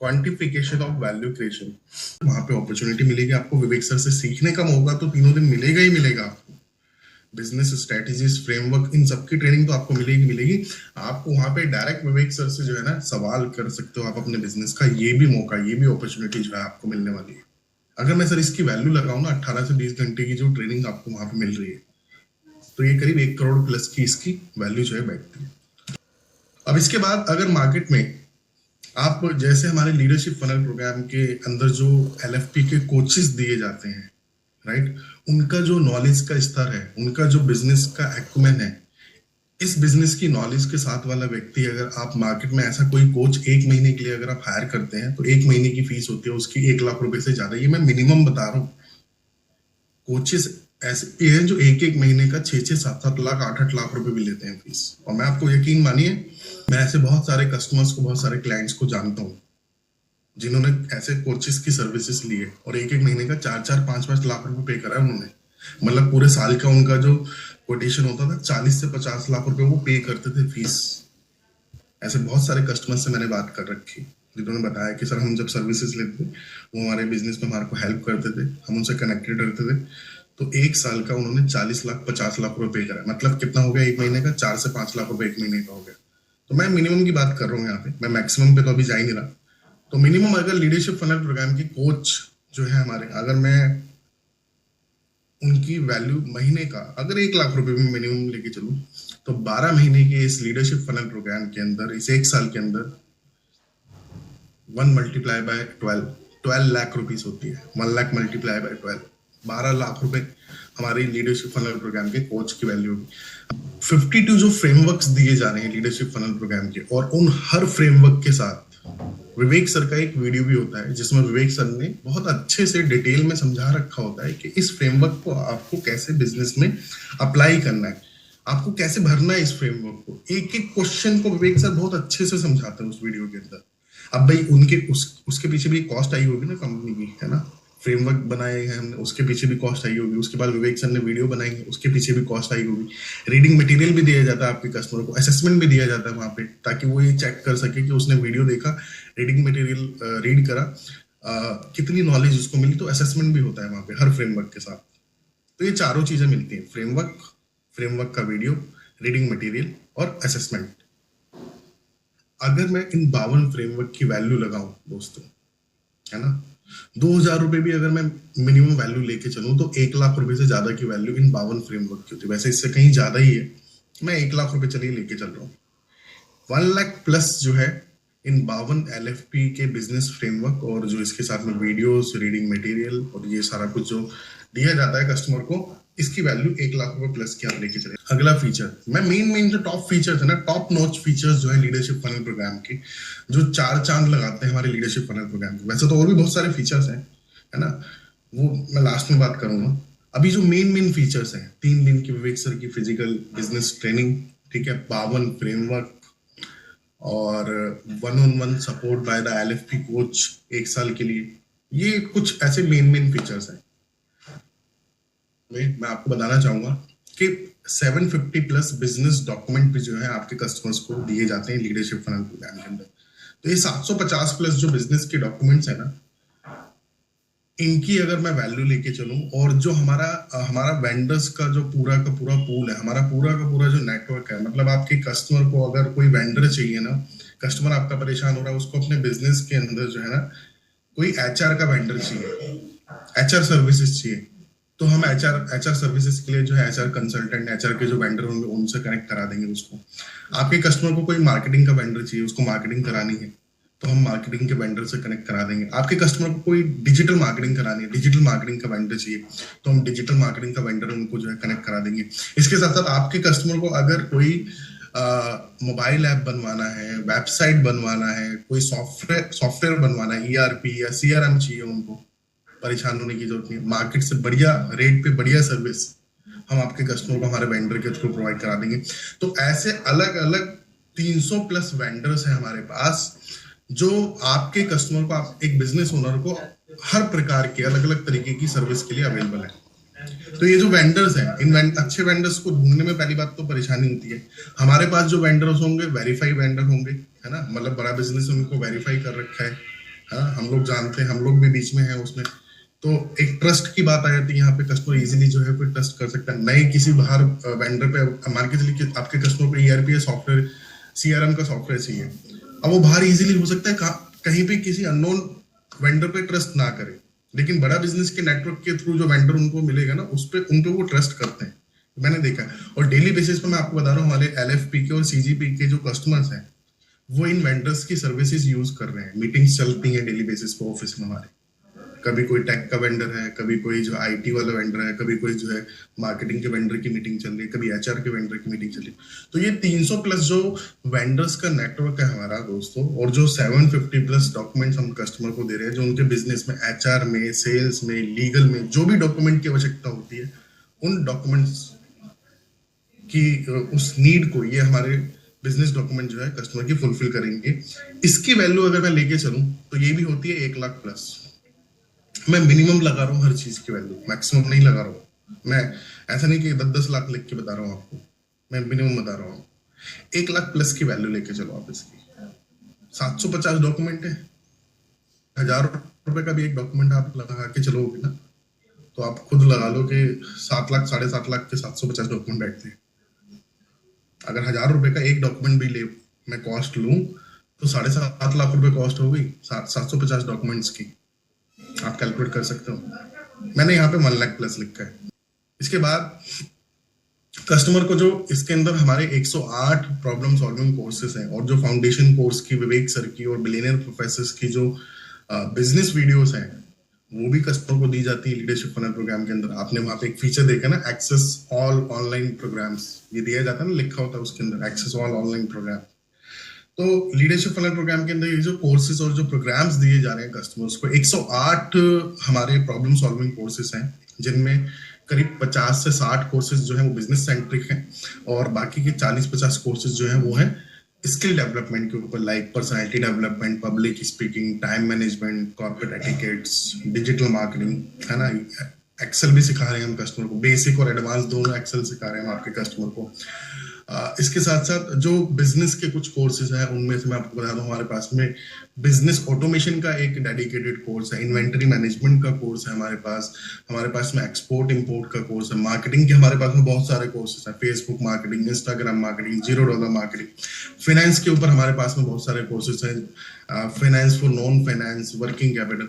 Quantification of value creation. वहां पे opportunity मिलेगी आपको, विवेक सर से सीखने का मौका तो तीनों दिन मिलेगा ही मिलेगा आपको। बिजनेस स्ट्रेटेजीज, फ्रेमवर्क, इन सबकी ट्रेनिंग तो आपको मिलेगी मिलेगी। आपको वहां पे डायरेक्ट विवेक सर से जो है ना सवाल कर सकते हो आप अपने बिजनेस का। ये भी मौका, ये भी अपॉर्चुनिटी जो है आपको मिलने वाली है। अगर मैं सर इसकी वैल्यू लगाऊं ना, 18 से 20 घंटे की जो ट्रेनिंग आपको वहां पे मिल रही है, तो ये करीब 1 करोड़ प्लस की इसकी वैल्यू जो है बैठती है। अब इसके बाद अगर मार्केट में आप जैसे हमारे लीडरशिप फनल प्रोग्राम के अंदर जो एलएफपी के कोचेस दिए जाते हैं, राइट, उनका जो नॉलेज का स्तर है, उनका जो बिजनेस का एक्यूमेन है, इस बिजनेस की नॉलेज के साथ वाला व्यक्ति अगर आप मार्केट में ऐसा कोई कोच 1 महीने के लिए अगर आप हायर करते हैं, तो 1 महीने की फीस होती है उसकी 1 लाख रुपए से ज्यादा। ये मैं मिनिमम बता रहा हूँ। कोचेस ऐसे भी हैं जो 1 महीने का 6 7 लाख 8 लाख रुपए भी लेते हैं फीस। और मैं आपको यकीन मानिए, मैं ऐसे बहुत सारे कस्टमर्स को, बहुत सारे क्लाइंट्स को जानता हूँ जिन्होंने ऐसे कोचेस की सर्विसेज ली है और 1 महीने का 4 5 लाख रुपए पे करा है उन्होंने। मतलब पूरे साल का उनका जो कोटेशन होता था 40 से 50 लाख रुपए वो पे करते थे फीस। ऐसे बहुत सारे कस्टमर से मैंने बात कर रखी जिन्होंने बताया कि सर हम जब सर्विसेज लेते थे वो हमारे बिजनेस में हमारे को हेल्प करते थे, हम उनसे कनेक्टेड रहते थे। तो 1 साल का उन्होंने 40 लाख 50 लाख रुपए पे करा। मतलब कितना हो गया 1 महीने का? 4 से 5 लाख रुपए 1 महीने का हो गया। तो मैं मिनिमम की बात कर रहा हूँ यहाँ पे, मैं मैक्सिमम पे तो अभी जा ही नहीं रहा। तो मिनिमम अगर लीडरशिप फनल प्रोग्राम की कोच जो है हमारे, अगर मैं उनकी वैल्यू महीने का अगर 1 लाख रुपए भी मिनिमम लेके चलूं, तो 12 महीने के इस लीडरशिप फनल प्रोग्राम के अंदर, इस 1 साल के अंदर 1 मल्टीप्लाई बाय 12 लाख रुपीस होती है। 1 लाख मल्टीप्लाई बाय 12 लाख रुपए हमारी लीडरशिप फनल प्रोग्राम के कोच की वैल्यू होगी। 52 जो फ्रेमवर्क्स दिए जा रहे हैं लीडरशिप फनल प्रोग्राम के, और उन हर फ्रेमवर्क के साथ विवेक सर का एक वीडियो भी होता है जिसमें विवेक सर ने बहुत अच्छे से डिटेल में समझा रखा होता है कि इस फ्रेमवर्क को आपको कैसे बिजनेस में अप्लाई करना है, आपको कैसे भरना है इस फ्रेमवर्क को। एक एक क्वेश्चन को विवेक सर बहुत अच्छे से समझाते हैं उस वीडियो के अंदर। अब भाई उनके उसके पीछे भी कॉस्ट आई होगी ना कंपनी की, है ना। फ्रेमवर्क बनाए हैं हमने, उसके पीछे भी कॉस्ट आई होगी। उसके बाद विवेक सर ने वीडियो बनाई है, उसके पीछे भी कॉस्ट आई होगी। रीडिंग मटेरियल भी दिया जाता है आपके कस्टमर को, असेसमेंट भी दिया जाता है वहां पे, ताकि वो ये चेक कर सके कि उसने वीडियो देखा, रीडिंग मटेरियल रीड करा, कितनी नॉलेज उसको मिली। तो असेसमेंट भी होता है वहां पे हर फ्रेमवर्क के साथ। तो ये चारों चीजें मिलती हैं, फ्रेमवर्क का वीडियो, रीडिंग मटेरियल और असेसमेंट। अगर मैं इन 52 फ्रेमवर्क की वैल्यू लगाऊं दोस्तों, है ना, 2000 रुपए भी अगर मैं मिनिमम वैल्यू लेके चलूं, तो 1 लाख रुपए से ज्यादा की वैल्यू इन 52 फ्रेमवर्क की होती है। वैसे इससे कहीं ज्यादा ही है, मैं 1 लाख रुपए चलिए लेके चल रहा हूँ। 1 लाख प्लस जो है इन 52 एलएफपी के बिजनेस फ्रेमवर्क, और जो इसके साथ में वीडियोस, रीडिंग मटेरियल और ये सारा कुछ जो दिया जाता है कस्टमर को, इसकी वैल्यू 1 लाख रुपए प्लस की आप लेके चले। अगला फीचर, मैं मेन जो टॉप फीचर है ना, टॉप नॉच फीचर्स जो है लीडरशिप फनल प्रोग्राम के, जो 4 चांद लगाते हैं हमारे लीडरशिप फनल प्रोग्राम के। वैसे तो और भी बहुत सारे फीचर्स हैं, है ना, वो मैं लास्ट में बात करूंगा। अभी जो मेन फीचर्स हैं, 3 दिन की विवेक सर की फिजिकल बिजनेस ट्रेनिंग, ठीक है, 52 फ्रेमवर्क और 1-on-1 support by the LFP coach 1 साल के लिए, ये कुछ ऐसे मेन फीचर्स हैं। मैं आपको बताना चाहूंगा कि 750 प्लस बिजनेस डॉक्यूमेंट भी जो है आपके कस्टमर्स को दिए जाते हैं लीडरशिप फनल प्रोग्राम के अंदर। तो ये 750 प्लस जो बिजनेस के डॉक्यूमेंट्स है ना, इनकी अगर मैं वैल्यू लेके चलूं, और जो हमारा वेंडर्स का जो पूरा का पूरा पूल है, हमारा पूरा का पूरा जो नेटवर्क है, मतलब आपके कस्टमर को अगर कोई वेंडर चाहिए ना, कस्टमर आपका परेशान हो रहा है, उसको अपने बिजनेस के अंदर जो है ना कोई एचआर का वेंडर चाहिए, एचआर सर्विसेज चाहिए, तो हम एचआर सर्विसेज के लिए जो है एचआर कंसल्टेंट, एचआर के जो वेंडर होंगे उनसे कनेक्ट करा देंगे उसको। आपके कस्टमर को कोई मार्केटिंग का वेंडर चाहिए, उसको मार्केटिंग करानी है, तो हम मार्केटिंग के वेंडर से कनेक्ट करा देंगे। आपके कस्टमर को कोई डिजिटल मार्केटिंग करानी है, डिजिटल मार्केटिंग का वेंडर चाहिए, तो हम डिजिटल मार्केटिंग का वेंडर उनको जो है कनेक्ट करा देंगे। इसके साथ साथ आपके कस्टमर को अगर कोई मोबाइल ऐप बनवाना है, वेबसाइट बनवाना है, कोई सॉफ्टवेयर बनवाना है, ईआरपी या सीआरएम चाहिए, उनको परेशान होने की जरूरत नहीं है। मार्केट से बढ़िया रेट पे बढ़िया सर्विस हम आपके कस्टमर को हमारे वेंडर के थ्रू प्रोवाइड करा देंगे। तो ऐसे अलग अलग 300 प्लस वेंडर्स हैं हमारे पास, जो आपके कस्टमर को, आप एक बिजनेस ओनर को हर प्रकार के अलग अलग तरीके की सर्विस के लिए अवेलेबल है। तो ये जो वेंडर्स हैं, इन अच्छे वेंडर्स को ढूंढने में पहली बात तो परेशानी होती है। हमारे पास जो वेंडर्स होंगे वेरीफाई वेंडर होंगे, है ना, मतलब बड़ा बिजनेस उनको वेरीफाई कर रखा है, है ना, हम लोग जानते हैं, हम लोग भी बीच में हैं उसमें। तो एक ट्रस्ट की बात आ जाती है यहाँ पे, कस्टमर इजीली जो है कोई ट्रस्ट कर सकता है। नए किसी बाहर वेंडर पे मान के चलिए कि आपके कस्टमर को ईआरपी सॉफ्टवेयर, सीआरएम का सॉफ्टवेयर चाहिए, अब वो बाहर इजीली हो सकता है कहीं पे किसी अननोन वेंडर पे ट्रस्ट ना करे, लेकिन बड़ा बिजनेस के नेटवर्क के थ्रू जो वेंडर उनको मिलेगा ना, उन पे वो ट्रस्ट करते हैं, मैंने देखा है। और डेली बेसिस पे मैं आपको बता रहा हूँ, हमारे एलएफपी के और सीजीपी के जो कस्टमर्स हैं वो इन वेंडर्स की सर्विसेज यूज कर रहे हैं। मीटिंग्स चलती हैं डेली बेसिस पे ऑफिस में हमारे, कभी कोई टेक का वेंडर है, कभी कोई जो आईटी वाला वेंडर है, कभी कोई जो है मार्केटिंग के वेंडर की मीटिंग चल रही है, कभी एचआर के वेंडर की मीटिंग चल रही है। तो ये 300 प्लस जो वेंडर्स का नेटवर्क है हमारा दोस्तों, और जो 750 प्लस डॉक्यूमेंट्स हम कस्टमर को दे रहे हैं, जो उनके बिजनेस में, एचआर में, सेल्स में, लीगल में जो भी डॉक्यूमेंट की आवश्यकता होती है, उन डॉक्यूमेंट्स की उस नीड को ये हमारे बिजनेस डॉक्यूमेंट जो है कस्टमर की फुलफिल करेंगे। इसकी वैल्यू अगर मैं लेके चलूं तो ये भी होती है 1 लाख प्लस। मैं मिनिमम लगा रहा हूँ हर चीज की वैल्यू, मैक्सिमम नहीं लगा रहा हूँ मैं। ऐसा नहीं कि 10-10 लाख लिख के बता रहा हूँ आपको, मैं मिनिमम बता रहा हूँ। 1 लाख प्लस की वैल्यू लेके चलो आप इसकी। 750 डॉक्यूमेंट है, 1000 रुपए का भी एक डॉक्यूमेंट आप लगा के चलोगे ना, तो आप खुद लगा लो कि 7 लाख 7.5 लाख के 750 डॉक्यूमेंट बैठते हैं। अगर 1000 रुपए का एक डॉक्यूमेंट भी ले मैं कॉस्ट लूं तो 7.5 लाख रुपए कॉस्ट हो गई 750 डॉक्यूमेंट्स की। आप कैलकुलेट कर सकते हो। मैंने यहाँ पे 1 लाख प्लस लिखा है। इसके बाद कस्टमर को जो इसके अंदर हमारे 108 प्रॉब्लम सॉल्विंग कोर्सेज हैं, और जो फाउंडेशन कोर्स की विवेक सर की और बिलियनियर प्रोफेसर्स की जो बिजनेस वीडियोस हैं, वो भी कस्टमर को दी जाती है लीडरशिप फनल प्रोग्राम के अंदर। आपने वहां पे एक फीचर देखा ना, एक्सेस ऑल ऑनलाइन प्रोग्राम्स, ये दिया जाता है ना, लिखा होता है उसके अंदर एक्सेस ऑल ऑनलाइन प्रोग्राम। तो लीडरशिप फनल प्रोग्राम के अंदर ये जो कोर्सेज और जो प्रोग्राम्स दिए जा रहे हैं कस्टमर्स को, 108 हमारे प्रॉब्लम सॉल्विंग कोर्सेज हैं, जिनमें करीब 50 से 60 कोर्सेज जो है वो बिजनेस सेंट्रिक हैं, और बाकी के 40-50 कोर्सेज जो है वो है स्किल डेवलपमेंट के ऊपर, like personality development, public speaking, time management, corporate etiquettes, digital marketing, है ना। एक्सेल भी सिखा रहे हैं हम कस्टमर को, बेसिक और एडवांस दोनों एक्सेल सिखा रहे हैं हम आपके कस्टमर को। इसके साथ साथ जो बिजनेस के कुछ कोर्सेज हैं, उनमें से मैं आपको बता दूं, हमारे पास में बिजनेस ऑटोमेशन का एक डेडिकेटेड कोर्स है, इन्वेंटरी मैनेजमेंट का कोर्स है हमारे पास में एक्सपोर्ट इंपोर्ट का कोर्स है, मार्केटिंग के हमारे पास में बहुत सारे कोर्सेज हैं, Facebook marketing, Instagram marketing, $0 marketing. Finance के ऊपर हमारे पास में बहुत सारे कोर्सेज हैं, finance for non finance, working capital,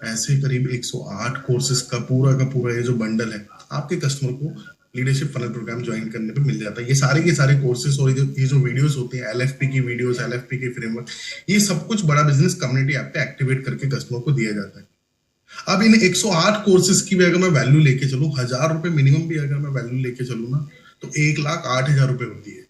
ऐसे करीब 108 कोर्सेज का पूरा ये जो बंडल है आपके कस्टमर को लीडरशिप फनल प्रोग्राम ज्वाइन करने पे मिल जाता है। ये सारे के सारे कोर्सेज और ये जो वीडियोस होती हैं, एलएफपी की वीडियोस, एलएफपी के फ्रेमवर्क, ये सब कुछ बड़ा बिजनेस कम्युनिटी ऐप पे एक्टिवेट करके कस्टमर को दिया जाता है। अब इन 108 कोर्सेज की भी अगर मैं वैल्यू लेके चलूं, 1000 रुपए मिनिमम भी अगर मैं वैल्यू लेके चलूं ना, तो 1,08,000 रुपए होती है।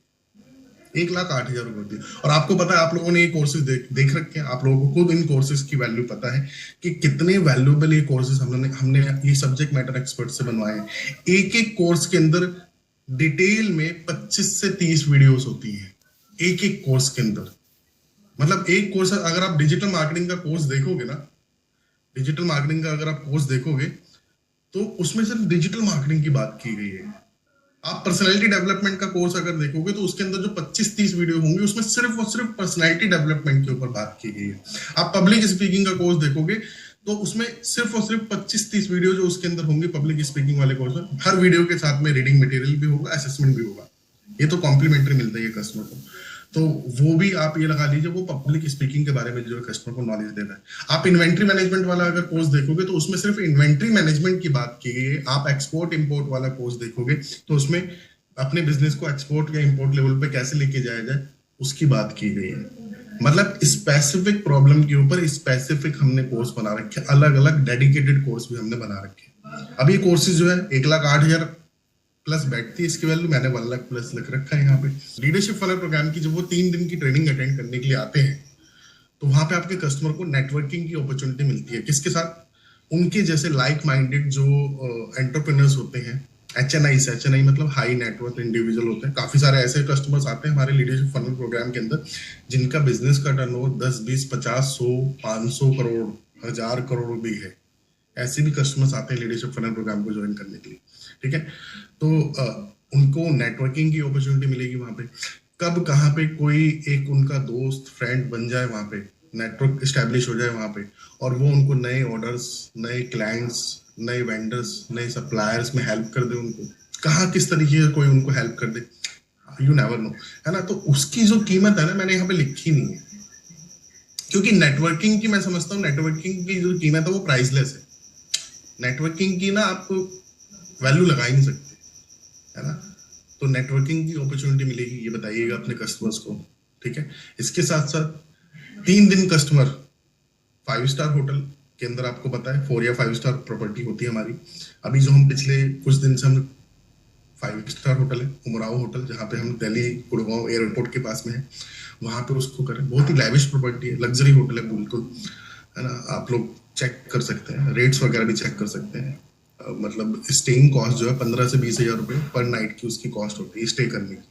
1,08,000 रुपए होती है। और आपको पता है, आप लोगों ने ये कोर्सेज देख रखे हैं, आप लोगों को खुद इन कोर्सेज की वैल्यू पता है कि कितने वैल्यूएबल ये कोर्सेज हमने ये सब्जेक्ट मैटर एक्सपर्ट से बनवाए हैं। एक एक कोर्स के अंदर डिटेल में 25 से 30 वीडियोस होती है एक एक कोर्स के अंदर। मतलब एक कोर्स, अगर आप डिजिटल मार्केटिंग का कोर्स देखोगे ना, डिजिटल मार्केटिंग का अगर आप कोर्स देखोगे तो उसमें सिर्फ डिजिटल मार्केटिंग की बात की गई है। आप पर्सनालिटी डेवलपमेंट का कोर्स अगर देखोगे तो उसके अंदर जो 25-30 वीडियो होंगे, उसमें सिर्फ और सिर्फ पर्सनालिटी डेवलपमेंट के ऊपर बात की गई है। आप पब्लिक स्पीकिंग का कोर्स देखोगे तो उसमें सिर्फ और सिर्फ 25-30 वीडियो जो उसके अंदर होंगे पब्लिक स्पीकिंग वाले कोर्स में, हर वीडियो के साथ में रीडिंग मटेरियल भी होगा, असेसमेंट भी होगा। ये तो कॉम्प्लीमेंट्री मिलता है ये कस्टमर को, तो वो भी आप ये लगा लीजिए, वो पब्लिक स्पीकिंग के बारे में जो कस्टमर को नॉलेज देता है। आप इन्वेंट्री मैनेजमेंट वाला अगर कोर्स देखोगे तो उसमें सिर्फ इन्वेंट्री मैनेजमेंट की बात की गई है। आप एक्सपोर्ट इंपोर्ट वाला कोर्स देखोगे तो उसमें अपने बिजनेस को एक्सपोर्ट या इंपोर्ट लेवल पे कैसे लेके जाया जाए उसकी बात की गई है। मतलब स्पेसिफिक प्रॉब्लम के ऊपर स्पेसिफिक हमने कोर्स बना रखे, अलग अलग डेडिकेटेड कोर्स भी हमने बना रखे। अब ये कोर्सेज जो है 1,08,000 प्लस बैठती है, इसकी वैल्यू मैंने 1 लाख प्लस लिख रखा है यहाँ पे। लीडरशिप फनल प्रोग्राम की जब वो 3 दिन की ट्रेनिंग अटेंड करने के लिए आते हैं तो वहां पे आपके कस्टमर को नेटवर्किंग की अपॉर्चुनिटी मिलती है। किसके साथ? उनके जैसे लाइक माइंडेड जो एंटरप्रेन्योर्स होते हैं, एचएनआई मतलब हाई नेटवर्थ इंडिविजुअल होते हैं। काफी सारे ऐसे कस्टमर्स आते हैं हमारे लीडरशिप फनल प्रोग्राम के अंदर जिनका बिजनेस का टर्नओवर 10, 20, 50, 100, 500 करोड़, 1000 करोड़ भी है। ऐसे भी कस्टमर्स आते हैं लीडरशिप फनल प्रोग्राम को ज्वाइन करने के लिए, ठीक है। तो उनको नेटवर्किंग की अपॉर्चुनिटी मिलेगी वहां पे। कब कहाँ पे कोई एक उनका दोस्त फ्रेंड बन जाए वहां पे, नेटवर्क इस्टेब्लिश हो जाए वहां पे, और वो उनको नए ऑर्डर्स, नए क्लाइंट्स, नए वेंडर्स, नए सप्लायर्स में हेल्प कर दे उनको, कहाँ किस तरीके से कोई उनको हेल्प कर दे, यू नेवर नो, है ना। तो उसकी जो कीमत है ना, मैंने यहाँ पे लिखी नहीं है, क्योंकि नेटवर्किंग की मैं समझता हूँ नेटवर्किंग की जो कीमत है वो प्राइसलेस है। नेटवर्किंग की ना आप वैल्यू लगा ही नहीं सकते, है ना। तो नेटवर्किंग की अपॉर्चुनिटी मिलेगी, ये बताइएगा अपने कस्टमर्स को, ठीक है। इसके साथ साथ 3 दिन कस्टमर 5 स्टार होटल के अंदर, आपको पता है 4 या 5 स्टार प्रॉपर्टी होती है हमारी। अभी जो हम पिछले कुछ दिन से हम 5 स्टार होटल है उमराव होटल, जहाँ पे हम दिल्ली गुड़गांव एयरपोर्ट के पास में है, वहां पे उसको करें। बहुत ही लैविश प्रॉपर्टी है, लग्जरी होटल है बिल्कुल, है ना। आप लोग चेक कर सकते हैं, रेट्स वगैरह भी चेक कर सकते हैं। मतलब स्टेइंग कॉस्ट जो है 15 से 20 हजार रुपये पर नाइट की उसकी कॉस्ट होती है स्टे करने की,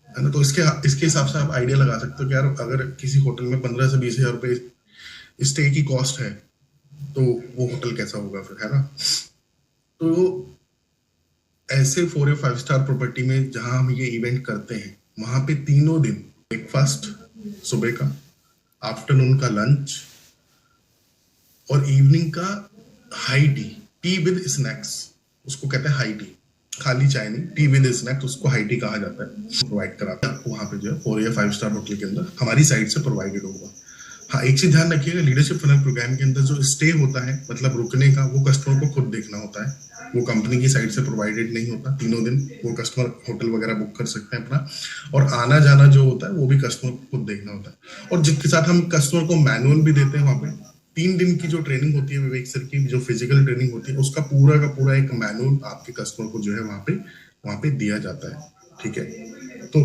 है ना। तो इसके हिसाब से आप आइडिया लगा सकते हो कि यार अगर किसी होटल में 15 से 20 हजार रुपये स्टे की कॉस्ट है तो वो होटल कैसा होगा फिर, है ना। तो ऐसे 4 या 5 स्टार प्रॉपर्टी में जहां हम ये इवेंट करते हैं, वहां पे 3 दिन ब्रेकफास्ट सुबह का, आफ्टरनून का लंच और इवनिंग का high tea, T with snacks, उसको कहते हैं हाई टी, खाली चाय नहीं, टी विद स्नैक्स, उसको हाई टी कहा जाता है। प्रोवाइड कराते हैं आपको वहां पे जो है 4 या 5 स्टार होटल के अंदर हमारी साइड से प्रोवाइडेड होगा। हाँ, एक चीज ध्यान रखिएगा, लीडरशिप फनल प्रोग्राम के अंदर जो स्टे होता है, मतलब रुकने का, वो कस्टमर को खुद देखना होता है, वो कंपनी की साइड से प्रोवाइडेड नहीं होता। 3 दिन वो कस्टमर होटल वगैरह बुक कर सकते हैं अपना, और आना जाना जो होता है वो भी कस्टमर को खुद देखना होता है। और जिसके साथ हम कस्टमर को मैनुअल भी देते हैं वहाँ पे। 3 दिन की जो ट्रेनिंग होती है विवेक सर की, जो फिजिकल ट्रेनिंग होती है, उसका पूरा का पूरा एक मैनुअल आपके कस्टमर को जो है वहाँ पे दिया जाता है, ठीक है। तो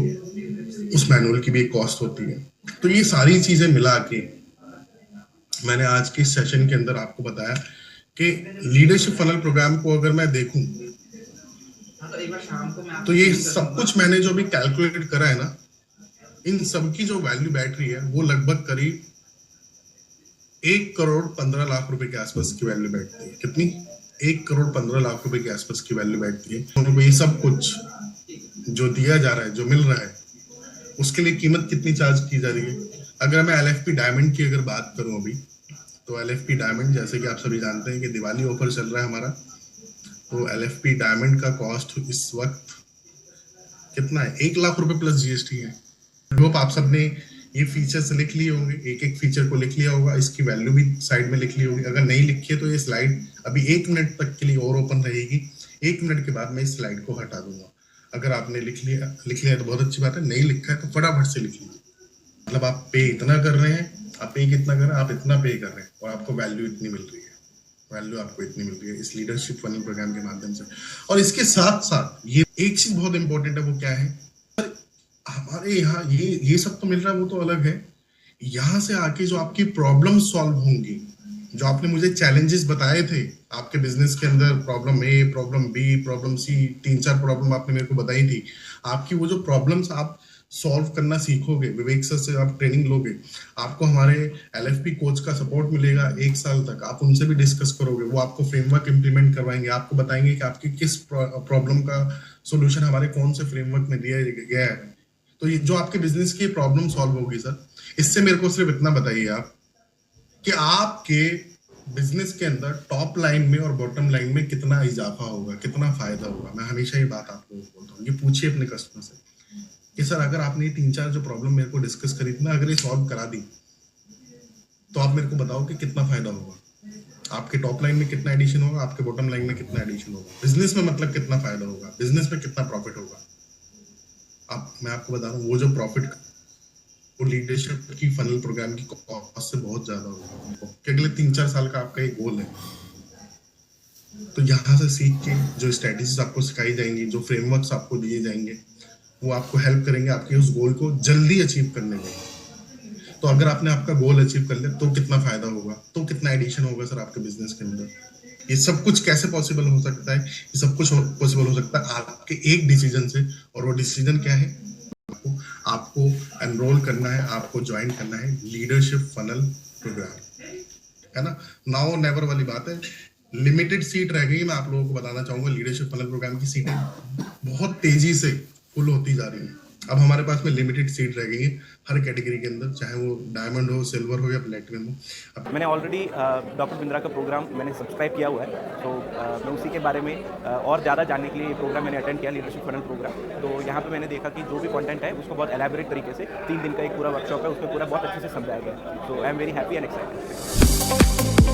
उस मैनुअल की भी एक कॉस्ट होती है। तो ये सारी चीजें मिला के मैंने आज के सेशन के अंदर आपको बताया कि लीडरशिप फनल प्रोग्राम को अगर मैं देखूं तो ये सब कुछ मैंने जो भी कैलकुलेट करा है ना, इन सब की जो वैल्यू बैठ रही है वो लगभग करीब 1 करोड़ 15 लाख रुपए के आसपास की वैल्यू बैठती है। कितनी? 1 करोड़ 15 लाख रुपए के आसपास की वैल्यू बैठती है। तो ये सब कुछ जो दिया जा रहा है, जो मिल रहा है, उसके लिए कीमत कितनी चार्ज की जा रही है? अगर मैं LFP डायमंड की अगर बात करूं अभी, तो LFP डायमंड, जैसे कि आप सभी जानते हैं कि दिवाली ऑफर चल रहा है हमारा, तो LFP डायमंड का कॉस्ट इस वक्त कितना है? 1 लाख रुपए प्लस GST है। होप आप सबने ये फीचर्स लिख लिए होंगे, एक एक फीचर को लिख लिया होगा, इसकी वैल्यू भी साइड में लिख ली होगी। अगर नहीं लिखी है तो ये स्लाइड अभी 1 मिनट तक के लिए और ओपन रहेगी। 1 मिनट के बाद मैं इस स्लाइड को हटा दूंगा। अगर आपने लिख लिया तो बहुत अच्छी बात है, नहीं लिखा है तो फटाफट से लिख लीजिए। मतलब आप पे इतना कर रहे हैं, आप पे कितना कर रहे हैं, आप इतना पे कर रहे हैं और आपको वैल्यू इतनी मिल रही है, वैल्यू आपको इतनी मिल रही है इस लीडरशिप फनल प्रोग्राम के माध्यम से। और इसके साथ साथ ये एक चीज बहुत इंपॉर्टेंट है, वो क्या है, हमारे यहाँ ये सब तो मिल रहा है, वो तो अलग है। यहाँ से आके जो आपकी प्रॉब्लम सॉल्व होंगी, जो आपने मुझे चैलेंजेस बताए थे आपके बिजनेस के अंदर, problem A, problem B, problem C, 3-4 problem आपने मेरे को बताई थी। आपकी वो जो प्रॉब्लम्स आप सॉल्व करना सीखोगे, विवेक सर से आप ट्रेनिंग लोगे, आपको हमारे LFP कोच का सपोर्ट मिलेगा 1 साल तक। आप उनसे भी डिस्कस करोगे, वो आपको फ्रेमवर्क इंप्लीमेंट करवाएंगे, आपको बताएंगे कि आपकी किस प्रॉब्लम का सोल्यूशन हमारे कौन से फ्रेमवर्क में दिया गया है। तो ये जो आपके बिजनेस की प्रॉब्लम सॉल्व होगी सर, इससे मेरे को सिर्फ इतना बताइए आप कि आपके बिजनेस के अंदर टॉप लाइन में और बॉटम लाइन में कितना इजाफा होगा, कितना फायदा होगा। मैं हमेशा ये बात आप लोगों को बोलता हूँ, ये पूछिए अपने कस्टमर से कि सर अगर आपने 3-4 जो प्रॉब्लम मेरे को डिस्कस करी थी ना, अगर ये सॉल्व करा दी तो आप मेरे को बताओ कि कितना फायदा होगा, आपके टॉप लाइन में कितना एडिशन होगा, आपके बॉटम लाइन में कितना एडिशन होगा, बिजनेस में मतलब कितना फायदा होगा, बिजनेस में कितना प्रॉफिट होगा। मैं आपको बता रहा हूँ, वो जो प्रॉफिट वो लीडरशिप की फनल प्रोग्राम की कॉस्ट से बहुत ज्यादा होगा, कि अगले 3-4 साल का आपका एक गोल है। तो यहाँ से सीख के जो स्ट्रेटेजीज आपको सिखाई जाएंगी, जो फ्रेमवर्क्स आपको दिए जाएंगे, वो आपको हेल्प करेंगे आपके उस गोल को जल्दी अचीव करने में। तो अगर आपने आपका गोल अचीव कर लिया तो कितना फायदा होगा, तो कितना एडिशन होगा सर आपके बिजनेस के अंदर। ये सब कुछ कैसे पॉसिबल हो सकता है? ये सब कुछ पॉसिबल हो सकता है आपके एक डिसीजन से, और वो डिसीजन क्या है? आपको एनरोल करना है, आपको ज्वाइन करना है लीडरशिप फनल प्रोग्राम, है ना। नाउ नेवर वाली बात है, लिमिटेड सीट रह गई। मैं आप लोगों को बताना चाहूंगा, लीडरशिप फनल प्रोग्राम की सीटें बहुत तेजी से फुल होती जा रही है। अब हमारे पास में लिमिटेड सीट रह गई है हर कैटेगरी के अंदर, चाहे वो डायमंड हो, सिल्वर हो या प्लेटिनम हो। अब मैंने ऑलरेडी डॉक्टर बिंद्रा का प्रोग्राम मैंने सब्सक्राइब किया हुआ है, तो मैं उसी के बारे में और ज़्यादा जानने के लिए ये प्रोग्राम मैंने अटेंड किया, लीडरशिप फनल प्रोग्राम। तो यहाँ पे मैंने देखा कि जो भी कंटेंट है उसको बहुत एलैबोरेट तरीके से 3 दिन का एक पूरा वर्कशॉप है, उसमें पूरा बहुत अच्छे से समझाया गया है। So I am very happy and excited.